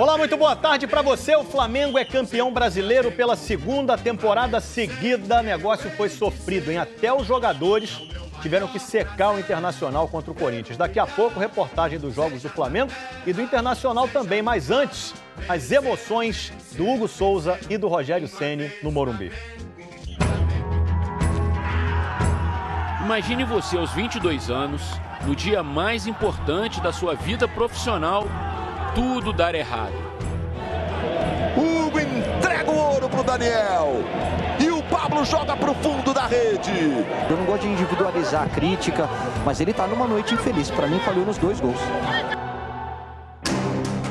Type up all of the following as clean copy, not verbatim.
Olá, muito boa tarde para você. O Flamengo é campeão brasileiro pela segunda temporada seguida. O negócio foi sofrido, hein? Até os jogadores tiveram que secar o Internacional contra o Corinthians. Daqui a pouco, reportagem dos jogos do Flamengo e do Internacional também. Mas antes, as emoções do Hugo Souza e do Rogério Ceni no Morumbi. Imagine você aos 22 anos, no dia mais importante da sua vida profissional, tudo dar errado. Hugo entrega o ouro pro Daniel. E o Pablo joga pro fundo da rede. Eu não gosto de individualizar a crítica, mas ele tá numa noite infeliz. Para mim, falhou nos 2 gols.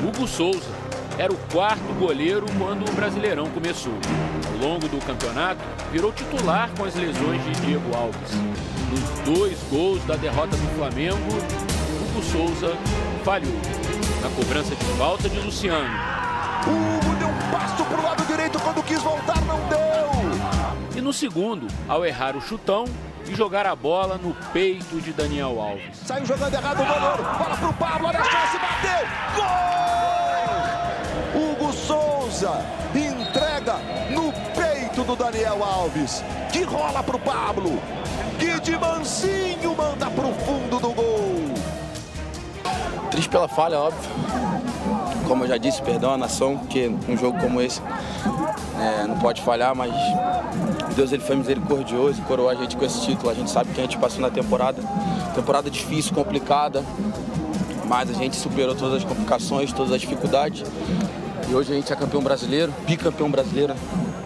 Hugo Souza era o 4º goleiro quando o Brasileirão começou. Ao longo do campeonato, virou titular com as lesões de Diego Alves. Nos 2 gols da derrota do Flamengo, Hugo Souza falhou. Na cobrança de falta de Luciano. Hugo deu um passo pro lado direito quando quis voltar, não deu. E no segundo, ao errar o chutão e jogar a bola no peito de Daniel Alves. Saiu jogando errado o goleiro. Bola pro Pablo, olha a chance, bateu. Gol! Hugo Souza entrega no peito do Daniel Alves, que rola pro Pablo, que de mansinho manda pro fundo do gol. Triste pela falha, óbvio. Como eu já disse, perdão à nação, porque um jogo como esse não pode falhar, mas Deus ele foi misericordioso e coroou a gente com esse título. A gente sabe que a gente passou na temporada difícil, complicada, mas a gente superou todas as complicações, todas as dificuldades. E hoje a gente é campeão brasileiro, bicampeão brasileiro.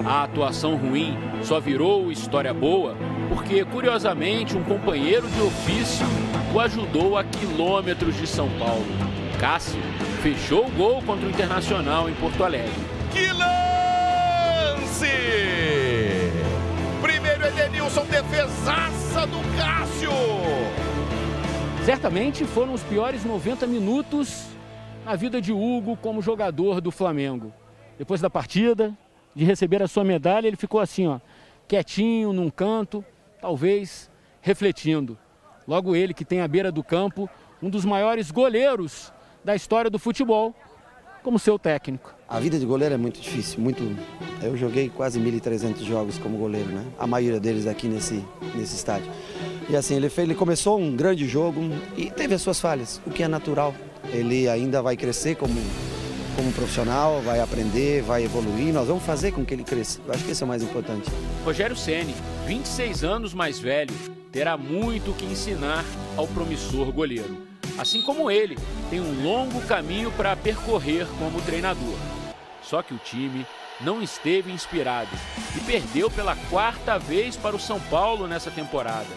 A atuação ruim só virou história boa porque, curiosamente, um companheiro de ofício o ajudou a quilômetros de São Paulo. Cássio fechou o gol contra o Internacional em Porto Alegre. Que lance! Primeiro Edenilson, defesaça do Cássio. Certamente foram os piores 90 minutos na vida de Hugo como jogador do Flamengo. Depois da partida, de receber a sua medalha, ele ficou assim, ó, quietinho num canto, talvez refletindo. Logo ele, que tem à beira do campo um dos maiores goleiros da história do futebol, como seu técnico. A vida de goleiro é muito difícil, muito. Eu joguei quase 1.300 jogos como goleiro, né? A maioria deles aqui nesse estádio. E assim, ele começou um grande jogo e teve as suas falhas, o que é natural. Ele ainda vai crescer como profissional, vai aprender, vai evoluir. Nós vamos fazer com que ele cresça. Eu acho que isso é o mais importante. Rogério Ceni, 26 anos mais velho, terá muito que ensinar ao promissor goleiro. Assim como ele, tem um longo caminho para percorrer como treinador. Só que o time não esteve inspirado e perdeu pela 4ª vez para o São Paulo nessa temporada.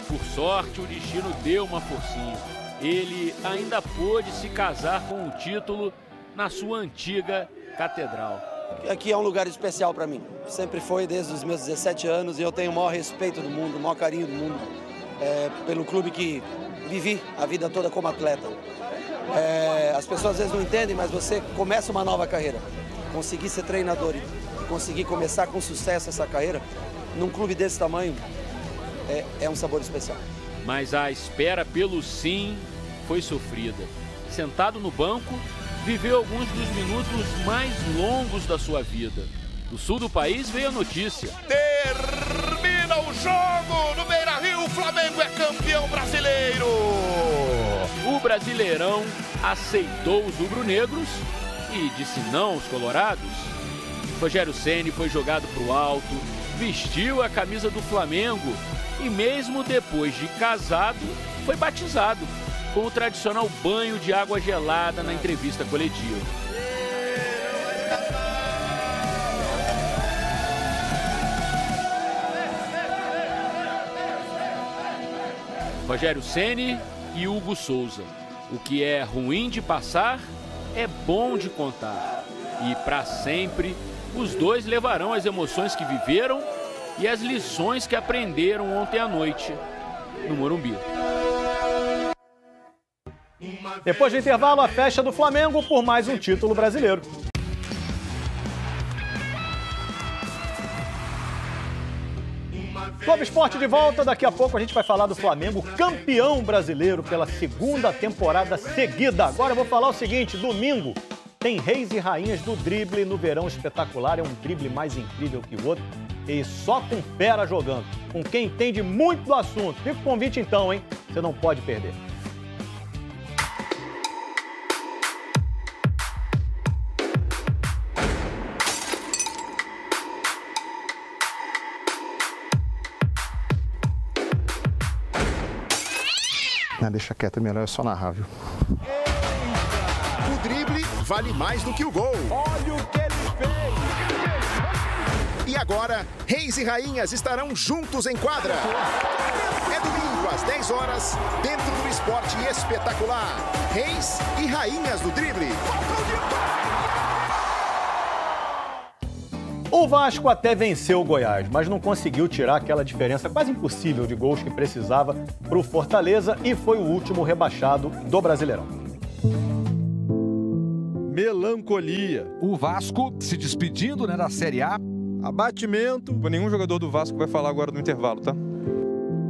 Por sorte, o destino deu uma forcinha. Ele ainda pôde se casar com o título na sua antiga catedral. Aqui é um lugar especial para mim. Sempre foi desde os meus 17 anos e eu tenho o maior respeito do mundo, o maior carinho do mundo pelo clube que vivi a vida toda como atleta. As pessoas às vezes não entendem, mas você começa uma nova carreira. Conseguir ser treinador e conseguir começar com sucesso essa carreira num clube desse tamanho é um sabor especial. Mas a espera pelo sim foi sofrida. Sentado no banco, viveu alguns dos minutos mais longos da sua vida. Do sul do país veio a notícia. Termina o jogo no Beira-Rio, o Flamengo é campeão brasileiro. O Brasileirão aceitou os rubro-negros e disse não aos colorados. Rogério Ceni foi jogado para o alto, vestiu a camisa do Flamengo e mesmo depois de casado, foi batizado com o tradicional banho de água gelada na entrevista coletiva. Rogério Ceni e Hugo Souza. O que é ruim de passar é bom de contar. E para sempre, os dois levarão as emoções que viveram e as lições que aprenderam ontem à noite no Morumbi. Depois do intervalo, a festa do Flamengo por mais um título brasileiro. Globo Esporte de volta, daqui a pouco a gente vai falar do Flamengo, campeão brasileiro pela segunda temporada seguida. Agora eu vou falar o seguinte, domingo Tem reis e rainhas do drible no Verão Espetacular. É um drible mais incrível que o outro. E só com fera jogando. Com quem entende muito do assunto. Fica o convite então, hein? Você não pode perder. Não, deixa quieto, melhor é só narrar, viu? O drible vale mais do que o gol. Olha o que ele fez! E agora, reis e rainhas estarão juntos em quadra. É domingo, às 10 horas, dentro do Esporte Espetacular. Reis e rainhas do drible. O Vasco até venceu o Goiás, mas não conseguiu tirar aquela diferença quase impossível de gols que precisava para o Fortaleza e foi o último rebaixado do Brasileirão. Melancolia. O Vasco se despedindo, né, da Série A. Abatimento. Nenhum jogador do Vasco vai falar agora no intervalo, tá?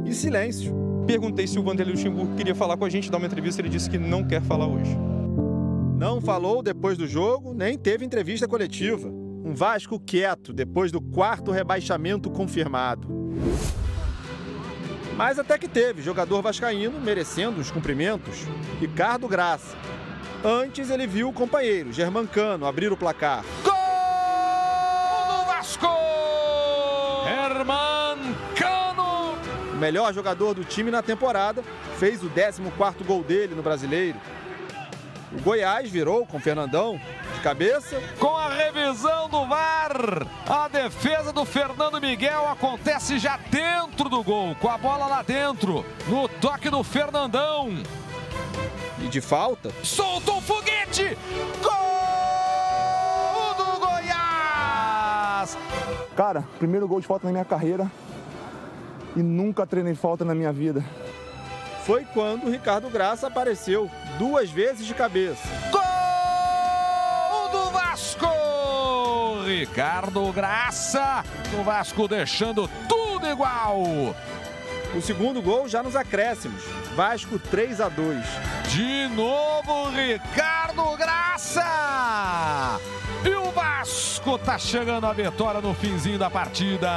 E silêncio. Perguntei se o Vanderlei Luxemburgo queria falar com a gente, dar uma entrevista, ele disse que não quer falar hoje. Não falou depois do jogo, nem teve entrevista coletiva. Um Vasco quieto depois do 4º rebaixamento confirmado. Mas até que teve jogador vascaíno merecendo os cumprimentos. Ricardo Graça. Antes ele viu o companheiro, Germancano, abrir o placar. Gol do Vasco! Germancano! O melhor jogador do time na temporada, fez o 14º gol dele no Brasileiro. O Goiás virou com o Fernandão de cabeça. Com a revisão do VAR, a defesa do Fernando Miguel acontece já dentro do gol, com a bola lá dentro, no toque do Fernandão. E de falta, soltou o foguete! Gol do Goiás! Cara, primeiro gol de falta na minha carreira e nunca treinei falta na minha vida. Foi quando o Ricardo Graça apareceu 2 vezes de cabeça. Gol do Vasco! Ricardo Graça, o Vasco deixando tudo igual. O segundo gol já nos acréscimos. Vasco 3-2. De novo, Ricardo Graça! E o Vasco tá chegando à vitória no finzinho da partida.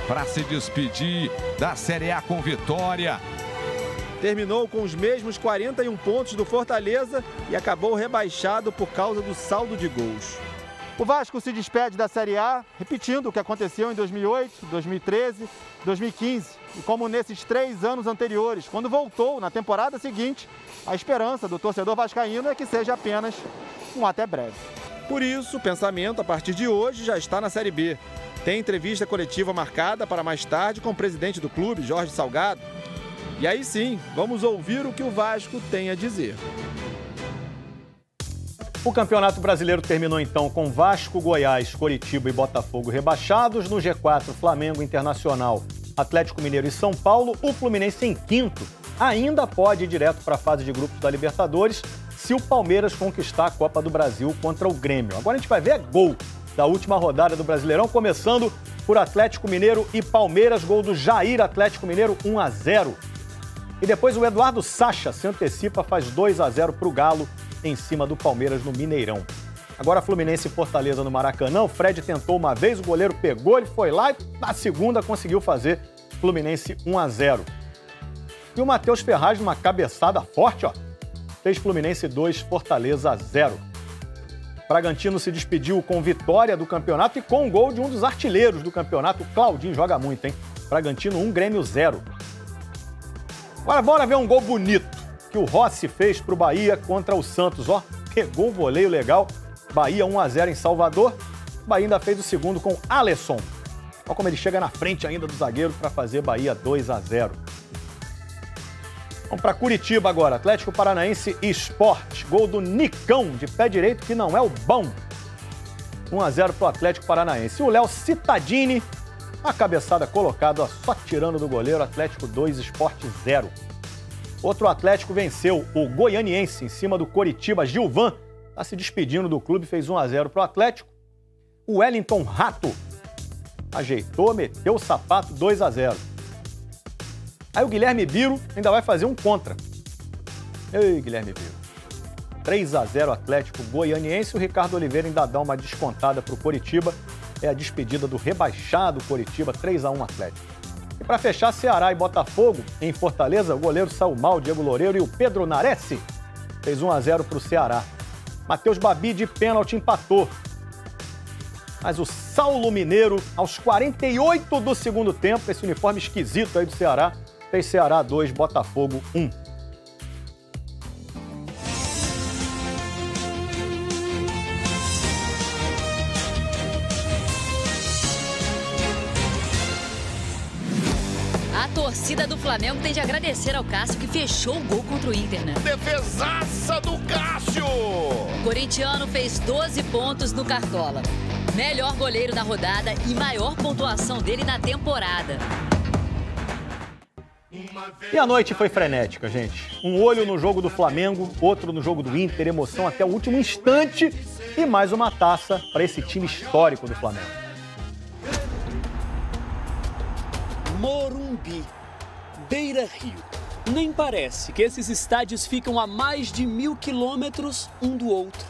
Para se despedir da Série A com vitória. Terminou com os mesmos 41 pontos do Fortaleza e acabou rebaixado por causa do saldo de gols. O Vasco se despede da Série A, repetindo o que aconteceu em 2008, 2013, 2015. E como nesses 3 anos anteriores, quando voltou na temporada seguinte, a esperança do torcedor vascaíno é que seja apenas um até breve. Por isso, o pensamento a partir de hoje já está na Série B. Tem entrevista coletiva marcada para mais tarde com o presidente do clube, Jorge Salgado. E aí sim, vamos ouvir o que o Vasco tem a dizer. O Campeonato Brasileiro terminou então com Vasco, Goiás, Coritiba e Botafogo rebaixados. No G4, Flamengo, Internacional, Atlético Mineiro e São Paulo. O Fluminense em quinto ainda pode ir direto para a fase de grupos da Libertadores se o Palmeiras conquistar a Copa do Brasil contra o Grêmio. Agora a gente vai ver gol da última rodada do Brasileirão, começando por Atlético Mineiro e Palmeiras. Gol do Jair, Atlético Mineiro 1-0. E depois o Eduardo Sacha se antecipa, faz 2-0 para o Galo em cima do Palmeiras no Mineirão. Agora Fluminense e Fortaleza no Maracanã. O Fred tentou uma vez, o goleiro pegou, ele foi lá e na segunda conseguiu fazer Fluminense 1-0. E o Matheus Ferraz, numa cabeçada forte, ó, fez Fluminense 2, Fortaleza 0. Bragantino se despediu com vitória do campeonato e com o gol de um dos artilheiros do campeonato. O Claudinho joga muito, hein? Bragantino 1, Grêmio 0. Agora bora ver um gol bonito que o Rossi fez para o Bahia contra o Santos. Ó, pegou um voleio legal. Bahia 1-0 em Salvador. O Bahia ainda fez o segundo com Alisson. Olha como ele chega na frente ainda do zagueiro para fazer Bahia 2-0. Vamos para Curitiba agora. Atlético Paranaense e Sport. Gol do Nicão, de pé direito, que não é o bom. 1-0 para o Atlético Paranaense. E o Léo Cittadini, a cabeçada colocada, ó, só tirando do goleiro. Atlético 2, Sport 0. Outro Atlético venceu o Goianiense em cima do Coritiba. Gilvan está se despedindo do clube, fez 1-0 para o Atlético. O Wellington Rato ajeitou, meteu o sapato, 2-0. Aí o Guilherme Biro ainda vai fazer um contra. Ei, Guilherme Biro. 3-0 Atlético Goianiense. O Ricardo Oliveira ainda dá uma descontada para o Coritiba. É a despedida do rebaixado Coritiba, 3-1 Atlético. E para fechar, Ceará e Botafogo, em Fortaleza, o goleiro saiu mal, Diego Loureiro, e o Pedro Nares fez 1-0 para o Ceará. Matheus Babi de pênalti empatou. Mas o Saulo Mineiro, aos 48 do segundo tempo, esse uniforme esquisito aí do Ceará, fez Ceará 2, Botafogo 1. A torcida do Flamengo tem de agradecer ao Cássio, que fechou o gol contra o Inter, né? Defesaça do Cássio! O corintiano fez 12 pontos no Cartola. Melhor goleiro da rodada e maior pontuação dele na temporada. E a noite foi frenética, gente. Um olho no jogo do Flamengo, outro no jogo do Inter, emoção até o último instante e mais uma taça para esse time histórico do Flamengo. Morumbi, Beira-Rio. Nem parece que esses estádios ficam a mais de 1000 quilômetros um do outro.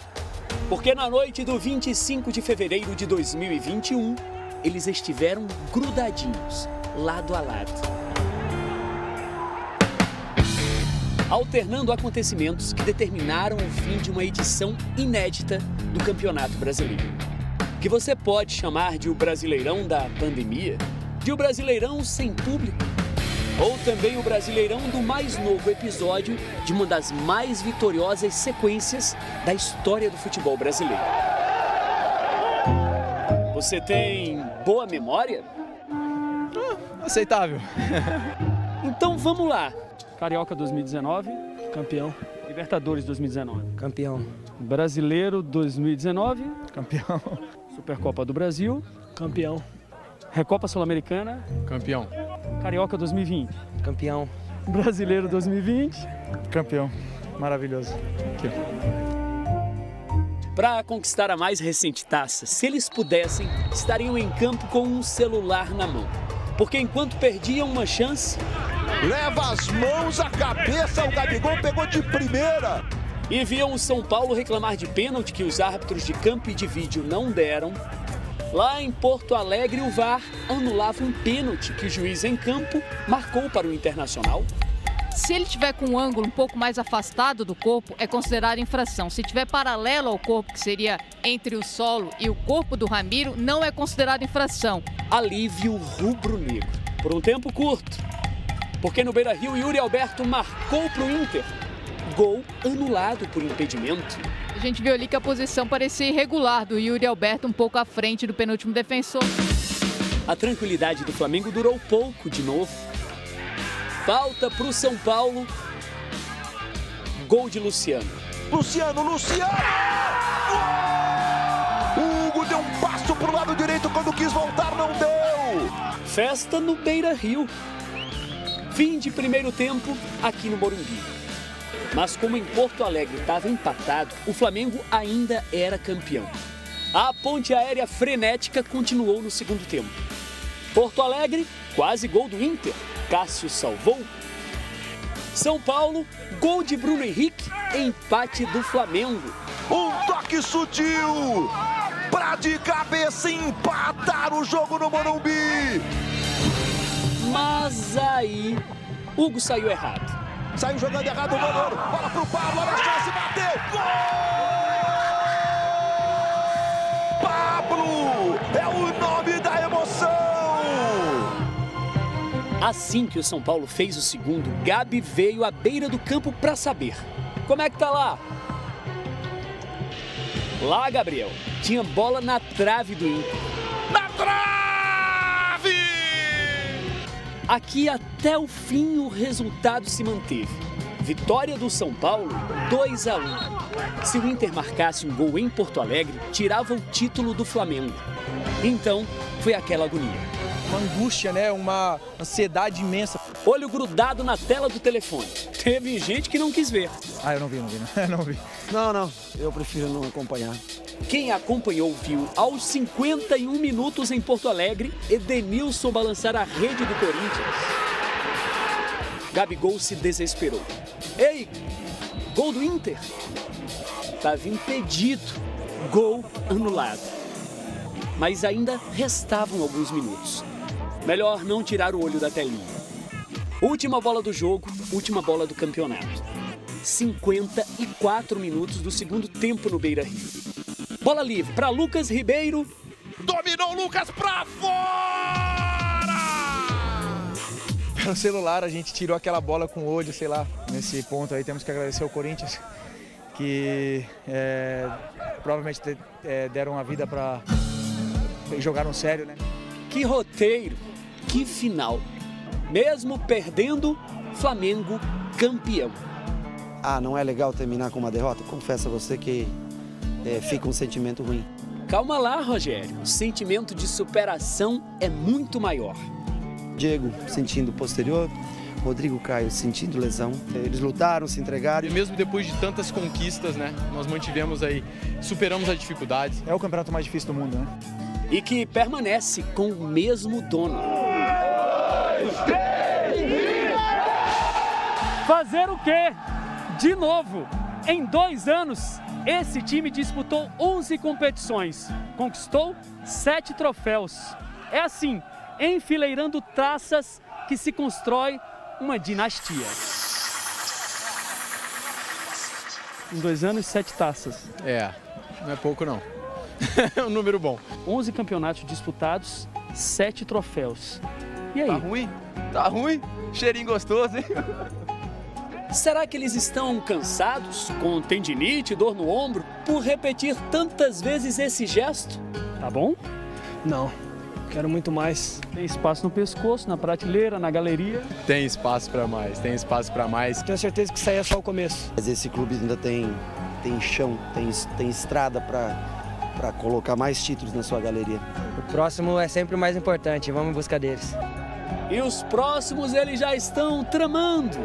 Porque na noite do 25 de fevereiro de 2021, eles estiveram grudadinhos, lado a lado. Alternando acontecimentos que determinaram o fim de uma edição inédita do Campeonato Brasileiro. Que você pode chamar de o Brasileirão da pandemia, de o Brasileirão sem público, ou também o Brasileirão do mais novo episódio de uma das mais vitoriosas sequências da história do futebol brasileiro. Você tem boa memória? Aceitável. Então vamos lá. Carioca 2019, Campeão. Libertadores 2019, Campeão. Brasileiro 2019, Campeão. Supercopa do Brasil, Campeão. Recopa Sul-Americana, Campeão. Carioca 2020, Campeão. Brasileiro 2020, Campeão. Maravilhoso. Aqui. Para conquistar a mais recente taça, se eles pudessem, estariam em campo com um celular na mão. Porque enquanto perdiam uma chance... Leva as mãos à cabeça, o Gabigol pegou de primeira. E viam o São Paulo reclamar de pênalti que os árbitros de campo e de vídeo não deram. Lá em Porto Alegre, o VAR anulava um pênalti que o juiz em campo marcou para o Internacional. Se ele estiver com um ângulo um pouco mais afastado do corpo, é considerado infração. Se estiver paralelo ao corpo, que seria entre o solo e o corpo do Ramiro, não é considerado infração. Alívio rubro-negro. Por um tempo curto. Porque no Beira-Rio, Yuri Alberto marcou para o Inter. Gol anulado por impedimento. A gente viu ali que a posição parecia irregular do Yuri Alberto, um pouco à frente do penúltimo defensor. A tranquilidade do Flamengo durou pouco de novo. Falta para o São Paulo. Gol de Luciano. Luciano! O Hugo deu um passo para o lado direito quando quis voltar, não deu! Festa no Beira-Rio. Fim de primeiro tempo aqui no Morumbi. Mas como em Porto Alegre estava empatado, o Flamengo ainda era campeão. A ponte aérea frenética continuou no segundo tempo. Porto Alegre, quase gol do Inter. Cássio salvou. São Paulo, gol de Bruno Henrique, empate do Flamengo. Um toque sutil para de cabeça empatar o jogo no Morumbi. Mas aí, Hugo saiu errado. Saiu jogando errado o goleiro. Bola pro Pablo, olha a chance, bateu. Gol! Pablo é o nome da emoção. Assim que o São Paulo fez o segundo, Gabi veio à beira do campo para saber. Como é que tá lá? Lá, Gabriel, tinha bola na trave do Inter. Na trave! Aqui até o fim o resultado se manteve. Vitória do São Paulo, 2-1. Se o Inter marcasse um gol em Porto Alegre, tirava o título do Flamengo. Então, foi aquela agonia. Uma angústia, né? Uma ansiedade imensa. Olho grudado na tela do telefone. Teve gente que não quis ver. Ah, eu não vi. Não, eu prefiro não acompanhar. Quem acompanhou viu, aos 51 minutos em Porto Alegre, Edenilson balançar a rede do Corinthians. Gabigol se desesperou. Ei, gol do Inter. estava impedido. Gol anulado. Mas ainda restavam alguns minutos. Melhor não tirar o olho da telinha. Última bola do jogo, última bola do campeonato. 54 minutos do segundo tempo no Beira-Rio. Bola livre para Lucas Ribeiro. Dominou o Lucas pra fora! Pelo celular, a gente tirou aquela bola com o olho, sei lá. Nesse ponto aí temos que agradecer ao Corinthians, que provavelmente deram a vida para jogaram sério, né? Que roteiro, que final. Mesmo perdendo, Flamengo campeão. Ah, não é legal terminar com uma derrota? Confesso a você que fica um sentimento ruim. Calma lá, Rogério. O sentimento de superação é muito maior. Diego sentindo posterior, Rodrigo Caio sentindo lesão. Eles lutaram, se entregaram. E mesmo depois de tantas conquistas, né? Nós mantivemos aí, superamos as dificuldades. É o campeonato mais difícil do mundo, né? E que permanece com o mesmo dono. Fazer o quê? De novo, em 2 anos, esse time disputou 11 competições, conquistou 7 troféus. É assim, enfileirando taças que se constrói uma dinastia. Em 2 anos, 7 taças. Não é pouco não. É um número bom. 11 campeonatos disputados, 7 troféus. E aí? Tá ruim? Tá ruim? Cheirinho gostoso, hein? Será que eles estão cansados, com tendinite, dor no ombro, por repetir tantas vezes esse gesto? Tá bom? Não, quero muito mais. Tem espaço no pescoço, na prateleira, na galeria? Tem espaço para mais, tem espaço para mais. Tenho certeza que isso aí é só o começo. Mas esse clube ainda tem chão, tem estrada para colocar mais títulos na sua galeria. O próximo é sempre o mais importante, vamos em busca deles. E os próximos eles já estão tramando.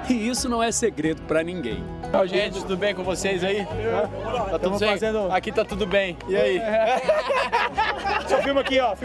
E isso não é segredo para ninguém. Gente, tudo bem com vocês aí? Tá tudo bem? Aqui tá tudo bem. E aí? Só filma aqui, ó.